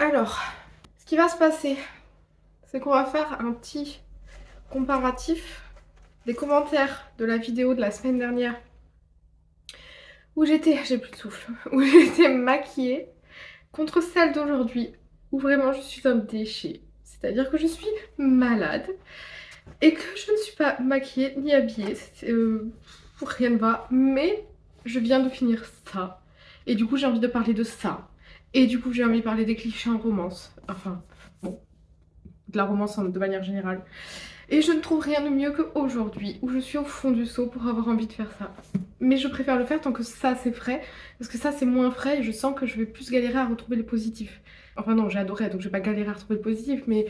Alors, ce qui va se passer, c'est qu'on va faire un petit comparatif des commentaires de la vidéo de la semaine dernière où j'ai plus de souffle, où j'étais maquillée contre celle d'aujourd'hui où vraiment je suis un déchet. C'est-à-dire que je suis malade et que je ne suis pas maquillée ni habillée. Rien ne va, mais je viens de finir ça. Et du coup, j'ai envie de parler de ça. Et du coup, j'ai envie de parler des clichés en romance. Enfin, bon, de la romance de manière générale. Et je ne trouve rien de mieux qu'aujourd'hui, où je suis au fond du seau pour avoir envie de faire ça. Mais je préfère le faire tant que ça c'est frais, parce que ça c'est moins frais et je sens que je vais plus galérer à retrouver les positifs. Enfin non, j'ai adoré, donc je vais pas galérer à retrouver le positif, mais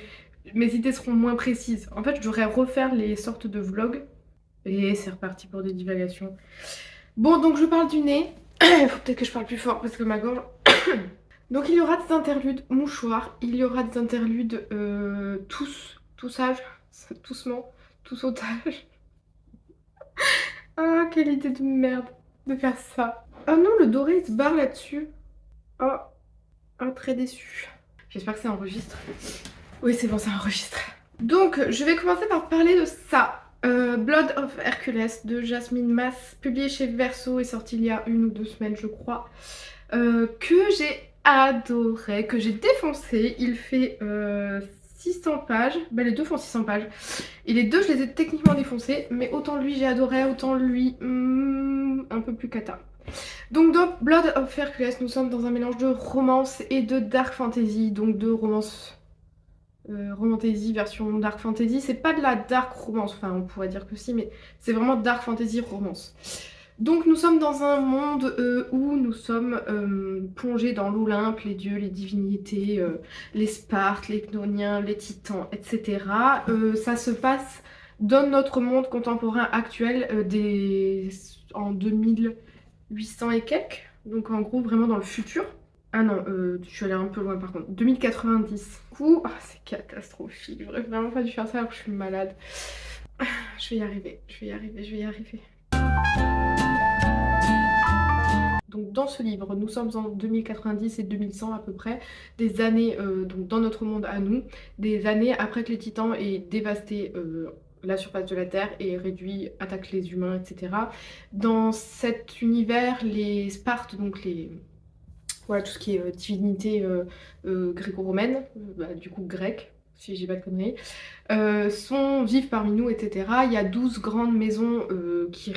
mes idées seront moins précises. En fait, je devrais refaire les sortes de vlogs, et c'est reparti pour des divagations. Bon, donc je parle du nez. Il faut peut-être que je parle plus fort parce que ma gorge... Donc il y aura des interludes mouchoirs, il y aura des interludes toussage, toussement, sautage. Ah, quelle idée de merde de faire ça. Ah non, le doré il se barre là-dessus. Oh, très déçu. J'espère que ça enregistre. Oui, c'est bon, ça enregistre. Donc, je vais commencer par parler de ça. Blood of Hercules de Jasmine Mas, publié chez Verso et sorti il y a 1 ou 2 semaines, je crois. Que j'ai adoré, que j'ai défoncé. Il fait 600 pages. Ben, les deux font 600 pages. Et les deux, je les ai techniquement défoncés. Mais autant lui, j'ai adoré, autant lui, un peu plus cata. Donc dans Blood of Hercules, nous sommes dans un mélange de romance et de dark fantasy. Donc de romance... romantasy version dark fantasy. C'est pas de la dark romance, enfin on pourrait dire que si, mais c'est vraiment dark fantasy romance. Donc nous sommes dans un monde où nous sommes plongés dans l'Olympe, les dieux, les divinités, les Spartes, les Cnoniens, les Titans, etc. Ça se passe dans notre monde contemporain actuel en 2800 et quelques. Donc en gros vraiment dans le futur. Ah non, je suis allée un peu loin par contre. 2090. Du coup, c'est catastrophique. J'aurais vraiment pas dû faire ça alors que je suis malade. Je vais y arriver, je vais y arriver, je vais y arriver. Donc dans ce livre, nous sommes en 2090 et 2100 à peu près, des années donc dans notre monde à nous, des années après que les titans aient dévasté la surface de la Terre et attaquent les humains, etc. Dans cet univers, les Spartes, donc voilà, tout ce qui est divinité gréco-romaine, du coup grecque, si j'ai pas de conneries, vivent parmi nous, etc. Il y a 12 grandes maisons qui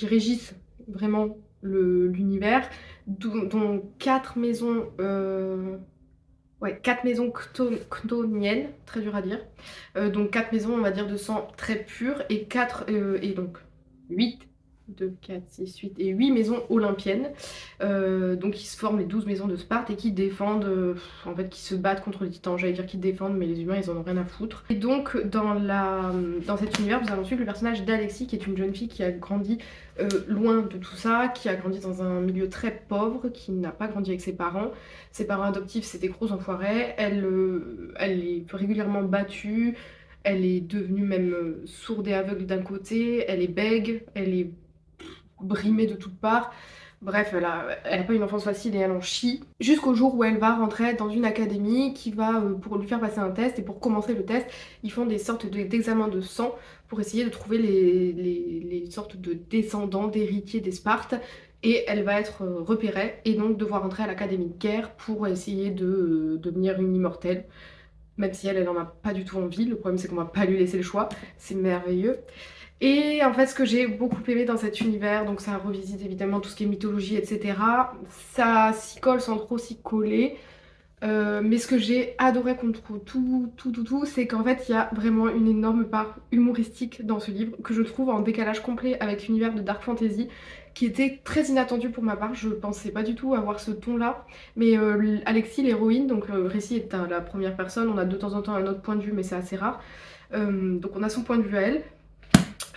régissent vraiment l'univers, dont 4 maisons, ouais, 4 maisons ctoniennes, très dur à dire. Donc 4 maisons, on va dire, de sang très pur, et 4, et donc 8, 2, 4, 6, 8 et 8 maisons olympiennes. Donc ils se forment les 12 maisons de Sparte et qui défendent, en fait qui se battent contre les titans, j'allais dire qu'ils défendent mais les humains ils en ont rien à foutre. Et donc dans cet univers nous avons suivi le personnage d'Alexis qui est une jeune fille qui a grandi loin de tout ça, qui a grandi dans un milieu très pauvre, qui n'a pas grandi avec ses parents. Ses parents adoptifs c'est des gros enfoirés, elle est régulièrement battue, elle est devenue même sourde et aveugle d'un côté, elle est bègue, elle est brimée de toutes parts. Bref, elle a pas une enfance facile et elle en chie. Jusqu'au jour où elle va rentrer dans une académie qui va, pour lui faire passer un test, et pour commencer le test, ils font des sortes d'examens de sang pour essayer de trouver les sortes de descendants, d'héritiers des Spartes. Et elle va être repérée et donc devoir entrer à l'académie de guerre pour essayer de devenir une immortelle. Même si elle en a pas du tout envie. Le problème c'est qu'on va pas lui laisser le choix. C'est merveilleux. Et en fait, ce que j'ai beaucoup aimé dans cet univers, donc ça revisite évidemment tout ce qui est mythologie, etc. Ça s'y colle sans trop s'y coller. Mais ce que j'ai adoré contre tout, c'est qu'en fait, il y a vraiment une énorme part humoristique dans ce livre, que je trouve en décalage complet avec l'univers de Dark Fantasy, qui était très inattendu pour ma part. Je pensais pas du tout avoir ce ton-là. Mais Alexis, l'héroïne, donc le récit est à la première personne, on a de temps en temps un autre point de vue, mais c'est assez rare. Donc on a son point de vue à elle.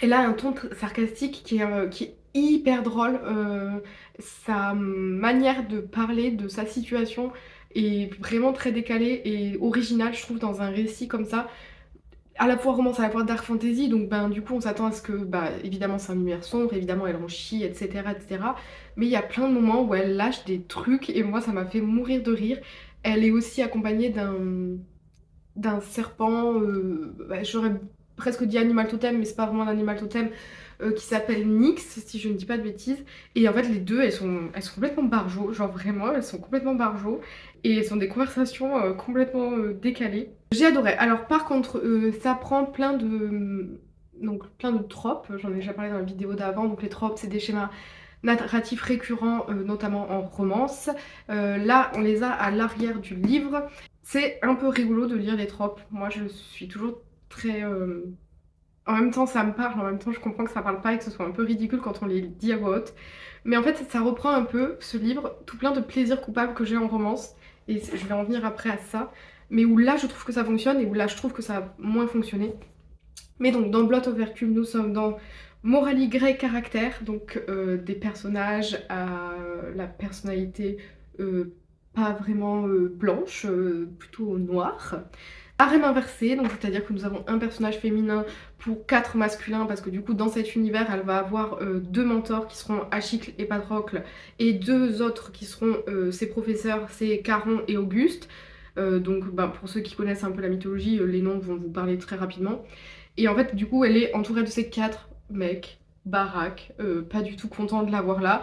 Elle a un ton sarcastique qui est hyper drôle. Sa manière de parler de sa situation est vraiment très décalée et originale, je trouve, dans un récit comme ça. à la fois romance, à la fois dark fantasy, donc ben du coup on s'attend à ce que, bah évidemment c'est un univers sombre, évidemment elle en chie, etc. etc. Mais il y a plein de moments où elle lâche des trucs et moi ça m'a fait mourir de rire. Elle est aussi accompagnée d'un serpent, bah, j'aurais presque dit animal totem, mais c'est pas vraiment un animal totem, qui s'appelle Nyx, si je ne dis pas de bêtises. Et en fait, les deux, elles sont complètement barjots, genre vraiment, elles sont complètement barjots. Et elles ont des conversations complètement décalées. J'ai adoré. Alors par contre, ça prend plein de... Donc plein de tropes, j'en ai déjà parlé dans la vidéo d'avant, donc les tropes c'est des schémas narratifs récurrents, notamment en romance. Là on les a à l'arrière du livre. C'est un peu rigolo de lire les tropes. Moi, je suis toujours très... En même temps, ça me parle, en même temps, je comprends que ça parle pas et que ce soit un peu ridicule quand on les dit à voix haute. Mais en fait, ça reprend un peu, ce livre, tout plein de plaisirs coupables que j'ai en romance. Et je vais en venir après à ça. Mais où là, je trouve que ça fonctionne et où là, je trouve que ça a moins fonctionné. Mais donc, dans Blood of Hercule, nous sommes dans Moralie Grey caractère, donc des personnages à la personnalité euh, pas vraiment blanche, plutôt noire. Harem inversé, donc c'est-à-dire que nous avons un personnage féminin pour 4 masculins, parce que du coup dans cet univers elle va avoir deux mentors qui seront Achicle et Patrocle, et deux autres qui seront ses professeurs, c'est Caron et Auguste. Donc bah, pour ceux qui connaissent un peu la mythologie, les noms vont vous parler très rapidement. Et en fait, du coup, elle est entourée de ces 4 mecs, baraques, pas du tout content de l'avoir là.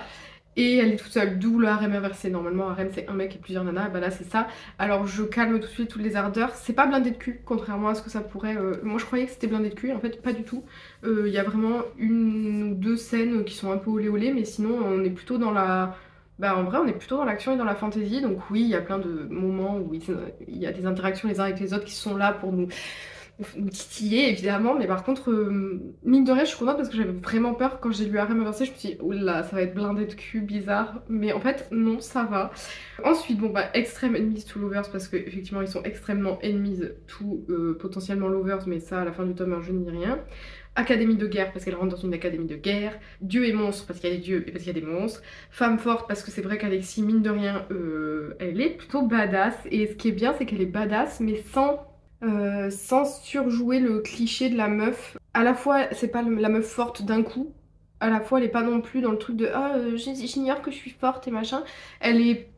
Et elle est toute seule, d'où le harem inversé. Normalement, harem c'est un mec et plusieurs nanas, et bah là c'est ça. Alors je calme tout de suite toutes les ardeurs. C'est pas blindé de cul, contrairement à ce que ça pourrait. Moi je croyais que c'était blindé de cul, en fait pas du tout. Il y a vraiment une ou deux scènes qui sont un peu olé olé, mais sinon on est plutôt dans la. Bah en vrai on est plutôt dans l'action et dans la fantaisie. Donc oui, il y a plein de moments où il y a des interactions les uns avec les autres qui sont là pour nous titiller évidemment, mais par contre, mine de rien, je suis contente parce que j'avais vraiment peur quand j'ai lu Harem Inversé. Je me suis dit, oula, ça va être blindé de cul, bizarre, mais en fait, non, ça va. Ensuite, bon, bah, Extreme Enemies to Lovers parce qu'effectivement, ils sont extrêmement enemies to potentiellement lovers, mais ça, à la fin du tome 1, je n'y dis rien. Académie de guerre parce qu'elle rentre dans une académie de guerre. Dieu et monstre parce qu'il y a des dieux et parce qu'il y a des monstres. Femme forte parce que c'est vrai qu'Alexis, mine de rien, elle est plutôt badass. Et ce qui est bien, c'est qu'elle est badass, mais sans surjouer le cliché de la meuf. À la fois, c'est pas la meuf forte d'un coup, à la fois, elle est pas non plus dans le truc de ah, j'ignore que je suis forte et machin. Elle est.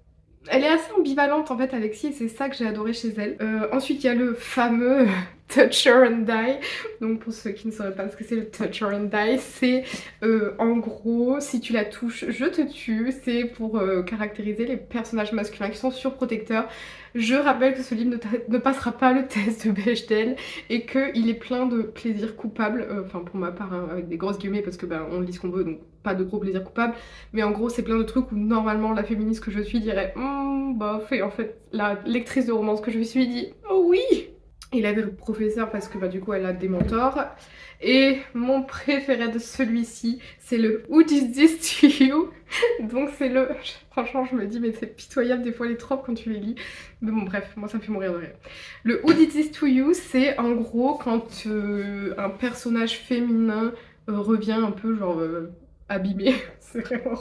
Elle est assez ambivalente en fait, Alexis, et c'est ça que j'ai adoré chez elle. Ensuite, il y a le fameux Touch Her and Die. Donc, pour ceux qui ne sauraient pas ce que c'est le Touch Her and Die, c'est en gros, si tu la touches, je te tue. C'est pour caractériser les personnages masculins qui sont surprotecteurs. Je rappelle que ce livre ne passera pas le test de Bechdel et qu'il est plein de plaisirs coupables, enfin pour ma part, hein, avec des grosses guillemets parce que ben, on lit ce qu'on veut, donc pas de gros plaisirs coupables, mais en gros c'est plein de trucs où normalement la féministe que je suis dirait bof, et en fait la lectrice de romance que je suis dit oh oui. Il avait le professeur parce que bah, du coup elle a des mentors. Et mon préféré de celui-ci, c'est le Who did this to you? Donc c'est le... Franchement je me dis mais c'est pitoyable des fois les tropes quand tu les lis. Mais bon bref, moi ça me fait mourir de rire. Le Who did this to you, c'est en gros quand un personnage féminin revient un peu genre abîmé. C'est vraiment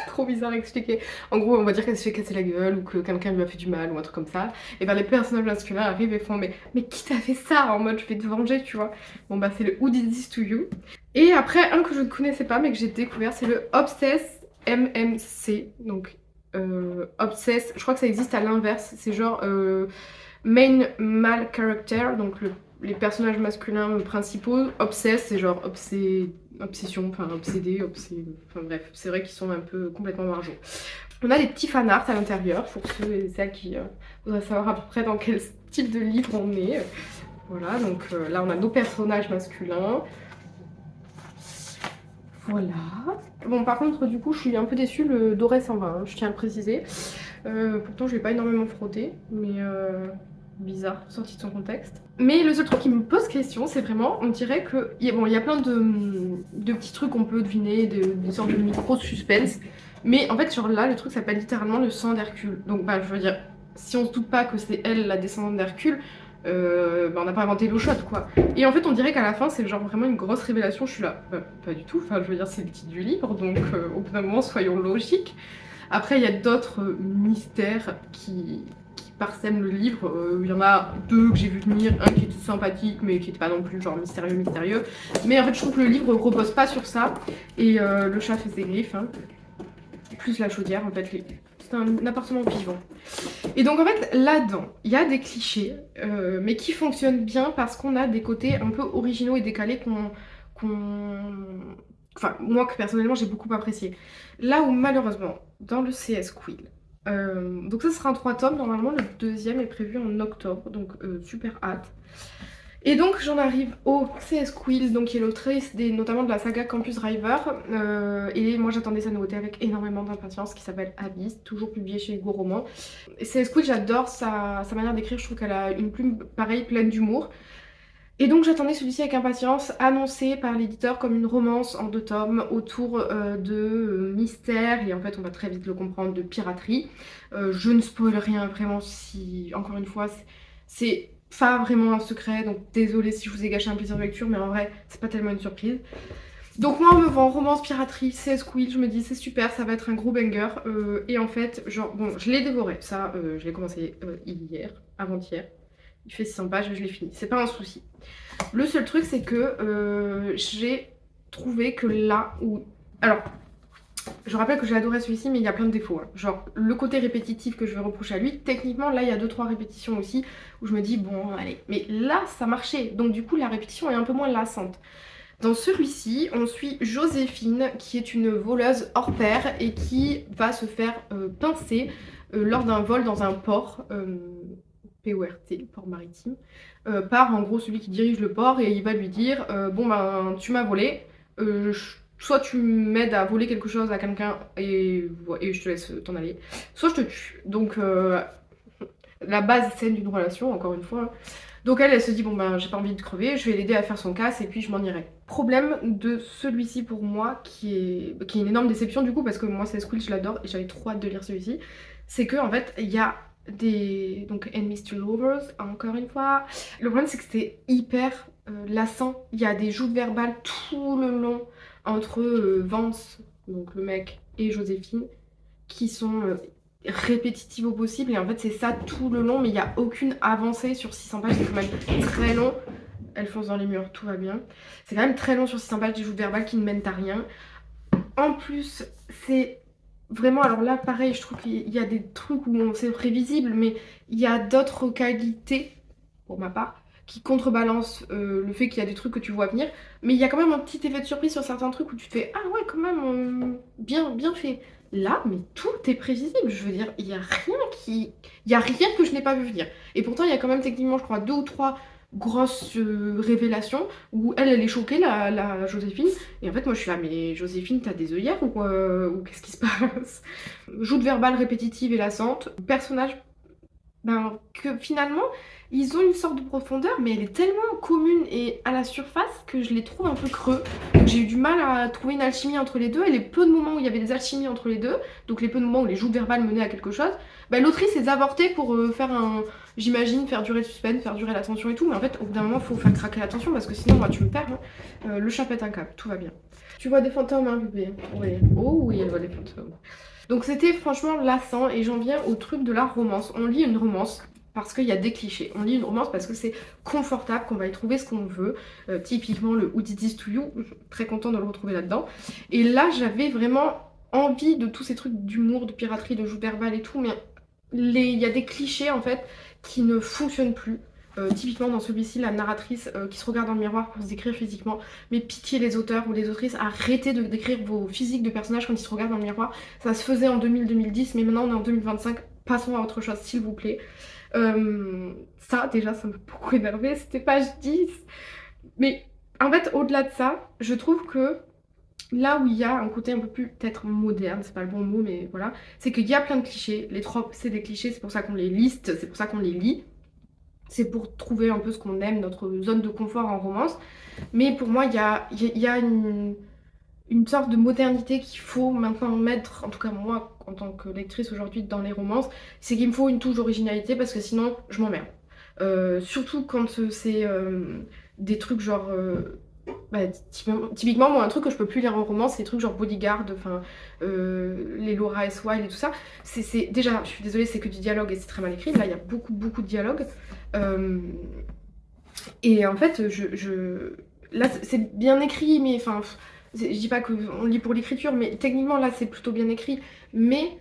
trop bizarre à expliquer. En gros, on va dire qu'elle se fait casser la gueule ou que quelqu'un lui a fait du mal ou un truc comme ça. Et ben les personnages masculins arrivent et font mais qui t'a fait ça? En mode je vais te venger, tu vois. Bon bah c'est le Who did this to you. Et après un que je ne connaissais pas mais que j'ai découvert, c'est le Obsess MMC. Donc Obsess, je crois que ça existe à l'inverse. C'est genre main male character, donc les personnages masculins principaux. Obsess, c'est genre obsession, enfin obsédé, enfin bref, c'est vrai qu'ils sont un peu complètement margeaux. On a des petits fanarts à l'intérieur pour ceux et celles qui voudraient savoir à peu près dans quel type de livre on est. Voilà, donc là on a nos personnages masculins. Voilà. Bon par contre du coup je suis un peu déçue, le doré s'en va, hein, je tiens à le préciser. Pourtant je l'ai pas énormément frotté, mais bizarre, sorti de son contexte. Mais le seul truc qui me pose question, c'est vraiment, on dirait que... Bon, il y a plein de petits trucs qu'on peut deviner, des sortes de micro-suspense. Mais en fait, genre là, le truc s'appelle littéralement le sang d'Hercule. Donc bah, je veux dire, si on se doute pas que c'est elle, la descendante d'Hercule, bah, on n'a pas inventé l'eau chaude, quoi. Et en fait, on dirait qu'à la fin, c'est genre vraiment une grosse révélation. Je suis là, bah, pas du tout. Enfin, je veux dire, c'est le titre du livre, donc au bout d'un moment, soyons logiques. Après, il y a d'autres mystères qui parsèment le livre. Il y en a deux que j'ai vu venir, un qui était sympathique, mais qui n'était pas non plus genre mystérieux, mystérieux. Mais en fait, je trouve que le livre repose pas sur ça. Et le chat fait ses griffes, hein. Plus la chaudière, en fait, c'est un appartement vivant. Et donc en fait là-dedans, il y a des clichés, mais qui fonctionnent bien parce qu'on a des côtés un peu originaux et décalés enfin moi que personnellement j'ai beaucoup apprécié. Là où malheureusement, dans le CS Quill, donc ça sera un 3 tomes, normalement le deuxième est prévu en octobre, donc super hâte. Et donc j'en arrive au CS Quill, donc qui est l'autrice notamment de la saga Campus Driver, et moi j'attendais sa nouveauté avec énormément d'impatience, qui s'appelle Abyss, toujours publié chez Hugo Roman. Et CS Quill, j'adore sa manière d'écrire, je trouve qu'elle a une plume pareille, pleine d'humour. Et donc j'attendais celui-ci avec impatience, annoncé par l'éditeur comme une romance en 2 tomes autour de mystère, et en fait on va très vite le comprendre, de piraterie. Je ne spoil rien vraiment, si encore une fois c'est pas vraiment un secret, donc désolée si je vous ai gâché un plaisir de lecture, mais en vrai c'est pas tellement une surprise. Donc moi on me vend romance piraterie, CS Quill, je me dis c'est super, ça va être un gros banger, et en fait genre bon je l'ai dévoré, ça je l'ai commencé hier, avant-hier. Il fait 600 pages et je l'ai fini, c'est pas un souci. Le seul truc c'est que j'ai trouvé que là où... Alors, je rappelle que j'ai adoré celui-ci mais il y a plein de défauts, hein. Genre le côté répétitif que je vais reprocher à lui, techniquement là il y a 2-3 répétitions aussi où je me dis bon allez, mais là ça marchait, donc du coup la répétition est un peu moins lassante. Dans celui-ci, on suit Joséphine, qui est une voleuse hors pair et qui va se faire pincer lors d'un vol dans un port, PORT, port maritime, par en gros celui qui dirige le port, et il va lui dire bon ben tu m'as volé, soit tu m'aides à voler quelque chose à quelqu'un et je te laisse t'en aller, soit je te tue. Donc la base saine d'une relation, encore une fois. Donc elle se dit bon ben j'ai pas envie de crever, je vais l'aider à faire son casse et puis je m'en irai. Problème de celui-ci pour moi qui est une énorme déception du coup, parce que moi c'est Squill, je l'adore et j'avais trop hâte de lire celui-ci, c'est que en fait il y a donc Enemies to Lovers encore une fois. Le problème c'est que c'était hyper lassant, il y a des joutes verbales tout le long entre Vance, donc le mec, et Joséphine, qui sont répétitives au possible, et en fait c'est ça tout le long, mais il n'y a aucune avancée sur 600 pages, c'est quand même très long. Elle fonce dans les murs, tout va bien. C'est quand même très long sur 600 pages, des joutes verbales qui ne mènent à rien. En plus, c'est vraiment, alors là pareil, je trouve qu'il y a des trucs où c'est prévisible, mais il y a d'autres qualités, pour ma part, qui contrebalancent le fait qu'il y a des trucs que tu vois venir, mais il y a quand même un petit effet de surprise sur certains trucs où tu te fais ah ouais quand même bien, bien fait. Là, mais tout est prévisible, je veux dire, il y a rien il y a rien que je n'ai pas vu venir. Et pourtant, il y a quand même techniquement, je crois, 2 ou 3 grosses révélations où elle est choquée, la Joséphine. Et en fait, moi, je suis là, mais Joséphine, t'as des œillères ou qu'est-ce qui se passe? Joute verbale répétitive et lassante. Personnage, ben, que finalement, ils ont une sorte de profondeur, mais elle est tellement commune et à la surface que je les trouve un peu creux. J'ai eu du mal à trouver une alchimie entre les deux, et les peu de moments où il y avait des alchimies entre les deux, donc les peu de moments où les joutes verbales menaient à quelque chose, ben, l'autrice les a avortés pour j'imagine, faire durer le suspense, faire durer l'attention et tout, mais en fait, au bout d'un moment, faut faire craquer l'attention parce que sinon, moi, tu me perds, hein. Le chat pète un câble, tout va bien. Tu vois des fantômes, hein, bébé? Oui. Oh oui, elle voit des fantômes. Donc c'était franchement lassant, et j'en viens au truc de la romance. On lit une romance parce qu'il y a des clichés. On lit une romance parce que c'est confortable, qu'on va y trouver ce qu'on veut. Typiquement le Who Did This To You, très content de le retrouver là-dedans. Et là j'avais vraiment envie de tous ces trucs d'humour, de piraterie, de joute verbale et tout, mais il y a des clichés en fait qui ne fonctionnent plus. Typiquement dans celui-ci, la narratrice qui se regarde dans le miroir pour se décrire physiquement. Mais pitié les auteurs ou les autrices, arrêtez de décrire vos physiques de personnages quand ils se regardent dans le miroir. Ça se faisait en 2000-2010, mais maintenant on est en 2025, passons à autre chose s'il vous plaît. Ça déjà ça m'a beaucoup énervé, c'était page 10. Mais en fait au-delà de ça, je trouve que là où il y a un côté un peu plus peut-être moderne, c'est pas le bon mot mais voilà, c'est qu'il y a plein de clichés. Les tropes c'est des clichés, c'est pour ça qu'on les liste, c'est pour ça qu'on les lit. C'est pour trouver un peu ce qu'on aime, notre zone de confort en romance. Mais pour moi, il y a une sorte de modernité qu'il faut maintenant mettre, en tout cas moi, en tant que lectrice aujourd'hui, dans les romances. C'est qu'il me faut une touche d'originalité parce que sinon, je m'emmerde. Surtout quand c'est des trucs genre Bah, typiquement, moi, un truc que je peux plus lire en roman, c'est les trucs genre Bodyguard, enfin, les Laura S. Wilde et tout ça. Déjà, je suis désolée, c'est que du dialogue et c'est très mal écrit. Là, il y a beaucoup, beaucoup de dialogue. Euh, et en fait, là, c'est bien écrit, mais enfin, je dis pas qu'on lit pour l'écriture, mais techniquement, là, c'est plutôt bien écrit. Mais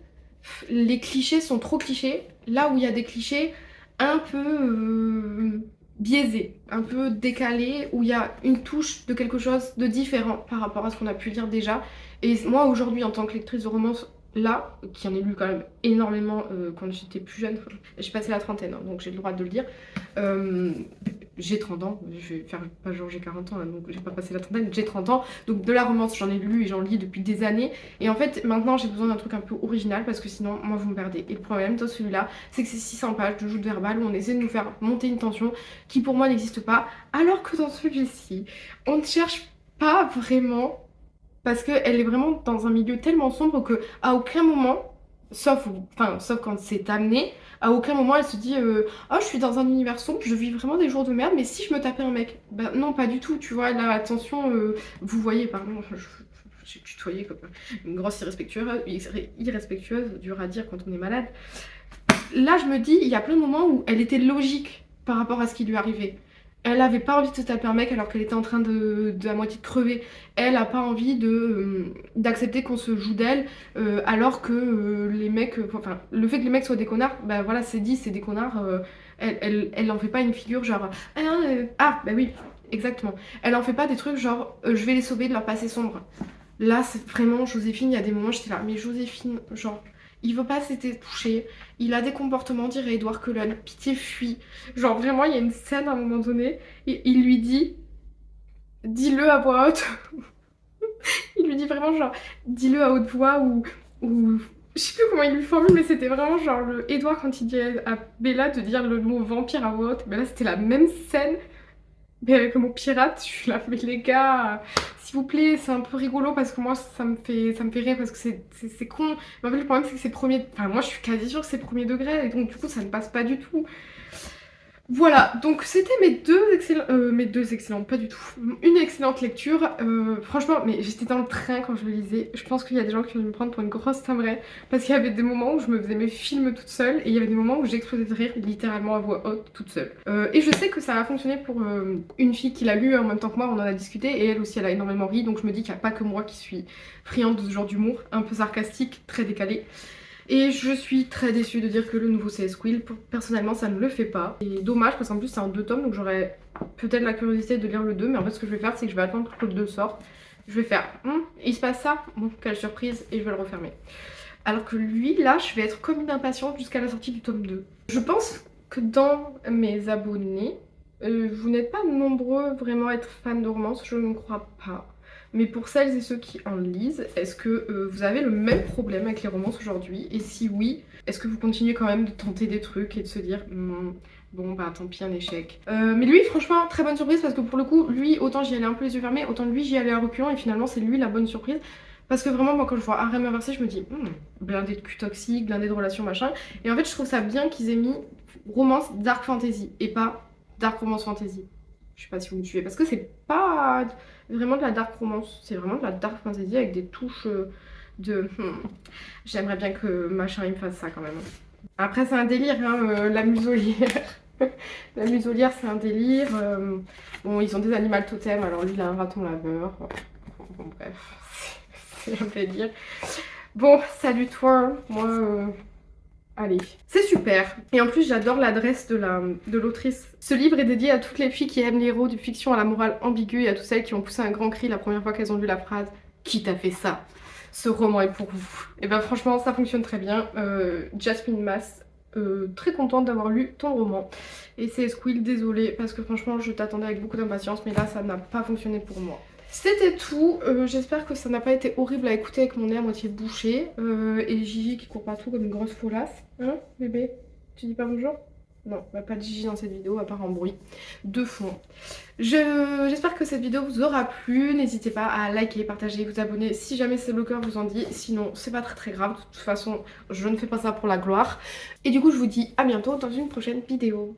les clichés sont trop clichés. Là où il y a des clichés un peu biaisés, un peu décalés, où il y a une touche de quelque chose de différent par rapport à ce qu'on a pu lire déjà. Et moi, aujourd'hui, en tant que lectrice de romance, là, qui en ai lu quand même énormément quand j'étais plus jeune, enfin, j'ai passé la trentaine, hein, donc j'ai le droit de le dire. Euh, j'ai 30 ans, je vais faire pas genre j'ai 40 ans, hein, donc j'ai pas passé la trentaine, j'ai 30 ans, donc de la romance j'en ai lu et j'en lis depuis des années, et en fait maintenant j'ai besoin d'un truc un peu original parce que sinon moi vous me perdez. Et le problème dans celui-là, c'est que c'est 600 pages de joutes verbales où on essaie de nous faire monter une tension qui pour moi n'existe pas, alors que dans celui-ci, on ne cherche pas vraiment, parce qu'elle est vraiment dans un milieu tellement sombre que à aucun moment, sauf quand c'est amené, à aucun moment elle se dit oh je suis dans un univers sombre, je vis vraiment des jours de merde, mais si je me tapais un mec, bah non pas du tout, tu vois, là attention, vous voyez pardon, j'ai tutoyé comme une grosse irrespectueuse, dur à dire quand on est malade. Là je me dis, il y a plein de moments où elle était logique par rapport à ce qui lui arrivait. Elle avait pas envie de se taper un mec alors qu'elle était en train de à moitié de crever. Elle a pas envie d'accepter qu'on se joue d'elle alors que les mecs, enfin le fait que les mecs soient des connards, bah voilà c'est dit, c'est des connards. Elle en fait pas une figure genre bah oui exactement. Elle en fait pas des trucs genre je vais les sauver de leur passé sombre. Là c'est vraiment Joséphine, il y a des moments j'étais là mais Joséphine genre il veut pas s'être touché, il a des comportements, dirait Edward Cullen, pitié fuis. Genre vraiment, il y a une scène à un moment donné, et il lui dit, dis-le à voix haute. Il lui dit vraiment genre, dis-le à haute voix ou... Je sais plus comment il lui formule, mais c'était vraiment genre le Edward quand il dit à Bella de dire le mot vampire à voix haute. Mais là, c'était la même scène, mais avec le mot pirate. Je suis là, mais les gars, s'il vous plaît, c'est un peu rigolo parce que moi, ça me fait rire parce que c'est con. Mais en fait, le problème, c'est que c'est premier... Enfin, moi, je suis quasi sûre que c'est premier degré, et donc du coup, ça ne passe pas du tout. Voilà, donc c'était mes deux excellentes, pas du tout, une excellente lecture, franchement, mais j'étais dans le train quand je le lisais, je pense qu'il y a des gens qui vont me prendre pour une grosse timbrée, parce qu'il y avait des moments où je me faisais mes films toute seule, et il y avait des moments où j'explosais de rire, littéralement à voix haute, toute seule. Et je sais que ça a fonctionné pour une fille qui l'a lu en même temps que moi, on en a discuté, et elle aussi elle a énormément ri, donc je me dis qu'il n'y a pas que moi qui suis friande de ce genre d'humour, un peu sarcastique, très décalé. Et je suis très déçue de dire que le nouveau CS Quill, personnellement ça ne le fait pas. Et dommage parce qu'en plus c'est en 2 tomes donc j'aurais peut-être la curiosité de lire le 2, mais en fait ce que je vais faire c'est que je vais attendre que le 2 sorte. Je vais faire il se passe ça, bon quelle surprise, et je vais le refermer. Alors que lui là je vais être comme une impatiente jusqu'à la sortie du tome 2. Je pense que dans mes abonnés, vous n'êtes pas nombreux vraiment à être fans de romance, je ne crois pas. Mais pour celles et ceux qui en lisent, est-ce que vous avez le même problème avec les romances aujourd'hui? Et si oui, est-ce que vous continuez quand même de tenter des trucs et de se dire bon bah tant pis un échec. Mais lui franchement très bonne surprise parce que pour le coup lui autant j'y allais un peu les yeux fermés, autant lui j'y allais à reculons et finalement c'est lui la bonne surprise. Parce que vraiment moi quand je vois Harem inversé je me dis blindé de cul toxique, blindé de relations machin. Et en fait je trouve ça bien qu'ils aient mis romance dark fantasy et pas dark romance fantasy. Je sais pas si vous me suivez parce que c'est pas vraiment de la dark romance, c'est vraiment de la dark fantasy avec des touches de j'aimerais bien que machin il me fasse ça quand même. Après c'est un délire hein, la muselière. La muselière c'est un délire. Bon ils ont des animaux totems, alors lui il a un raton laveur. Bon bref, c'est un délire. Bon salut toi, moi allez, c'est super. Et en plus, j'adore l'adresse de l'autrice. Ce livre est dédié à toutes les filles qui aiment les héros de fiction à la morale ambiguë et à toutes celles qui ont poussé un grand cri la première fois qu'elles ont lu la phrase « Qui t'a fait ça ? Ce roman est pour vous. » Et ben franchement, ça fonctionne très bien. Jasmine Mass, très contente d'avoir lu ton roman. Et c'est Squill, désolée, parce que franchement, je t'attendais avec beaucoup d'impatience, mais là, ça n'a pas fonctionné pour moi. C'était tout, j'espère que ça n'a pas été horrible à écouter avec mon nez à moitié bouché et Gigi qui court partout comme une grosse folasse. Hein bébé? Tu dis pas bonjour? Non, bah pas de Gigi dans cette vidéo à part en bruit de fond. J'espère que cette vidéo vous aura plu, n'hésitez pas à liker, partager, vous abonner si jamais c'est le cœur vous en dit, sinon c'est pas très grave, de toute façon je ne fais pas ça pour la gloire. Et du coup je vous dis à bientôt dans une prochaine vidéo.